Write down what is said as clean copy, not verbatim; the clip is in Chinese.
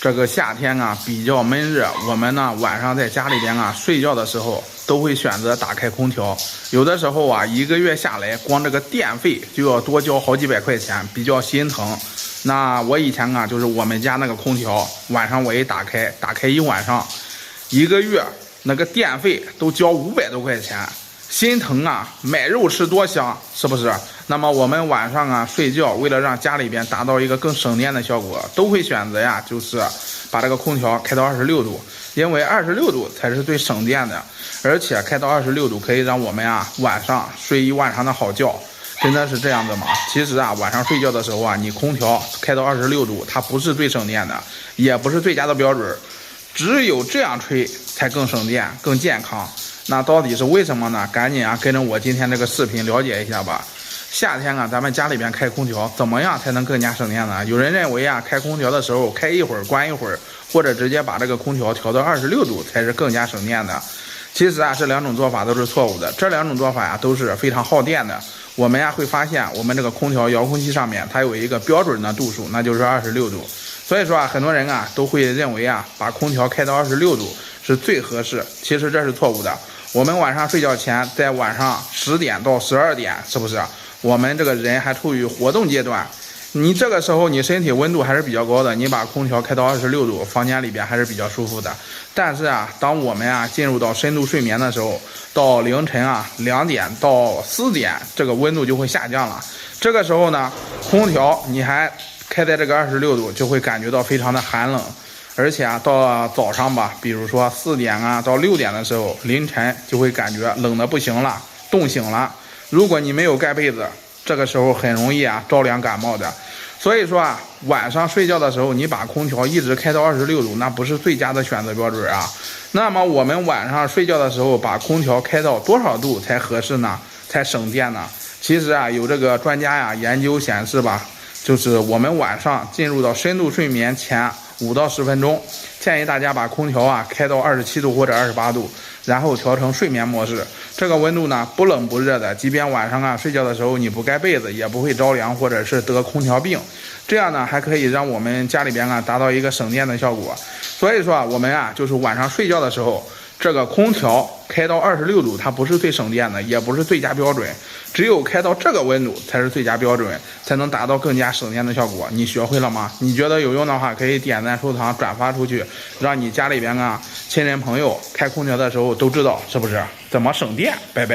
这个夏天啊比较闷热，我们呢晚上在家里边啊睡觉的时候都会选择打开空调。有的时候啊一个月下来，光这个电费就要多交好几百块钱，比较心疼。那我以前啊就是我们家那个空调，晚上我一打开一晚上，一个月那个电费都交500多块钱。心疼啊，买肉吃多香，是不是？那么我们晚上啊睡觉，为了让家里边达到一个更省电的效果，都会选择呀，就是把这个空调开到26度，因为26度才是最省电的，而且开到26度可以让我们啊晚上睡一晚上的好觉。真的是这样子吗？其实啊，晚上睡觉的时候啊，你空调开到26度，它不是最省电的，也不是最佳的标准，只有这样吹才更省电、更健康。那到底是为什么呢？赶紧啊，跟着我今天这个视频了解一下吧。夏天啊，咱们家里边开空调，怎么样才能更加省电呢？有人认为啊，开空调的时候开一会儿关一会儿，或者直接把这个空调调到26度才是更加省电的。其实啊，这两种做法都是错误的。这两种做法呀，都是非常耗电的。我们呀会发现，我们这个空调遥控器上面它有一个标准的度数，那就是26度。所以说啊，很多人啊都会认为啊，把空调开到26度是最合适。其实这是错误的。我们晚上睡觉前，在晚上10点到12点，是不是？我们这个人还处于活动阶段，你这个时候你身体温度还是比较高的，你把空调开到26度，房间里边还是比较舒服的。但是啊，当我们啊进入到深度睡眠的时候，到凌晨啊2点到4点，这个温度就会下降了。这个时候呢，空调你还开在这个26度，就会感觉到非常的寒冷。而且啊，到早上吧，比如说4点啊到6点的时候，凌晨就会感觉冷的不行了，冻醒了。如果你没有盖被子，这个时候很容易啊着凉感冒的。所以说啊，晚上睡觉的时候，你把空调一直开到26度，那不是最佳的选择标准啊。那么我们晚上睡觉的时候，把空调开到多少度才合适呢？才省电呢？其实啊，有这个专家呀研究显示吧，就是我们晚上进入到深度睡眠前5到10分钟，建议大家把空调啊开到27度或者28度，然后调成睡眠模式。这个温度呢不冷不热的，即便晚上啊睡觉的时候你不盖被子，也不会着凉或者是得空调病。这样呢还可以让我们家里边啊达到一个省电的效果。所以说啊，我们啊就是晚上睡觉的时候，这个空调开到26度，它不是最省电的，也不是最佳标准，只有开到这个温度才是最佳标准，才能达到更加省电的效果。你学会了吗？你觉得有用的话，可以点赞收藏转发出去，让你家里边啊亲人朋友开空调的时候都知道是不是怎么省电。拜拜。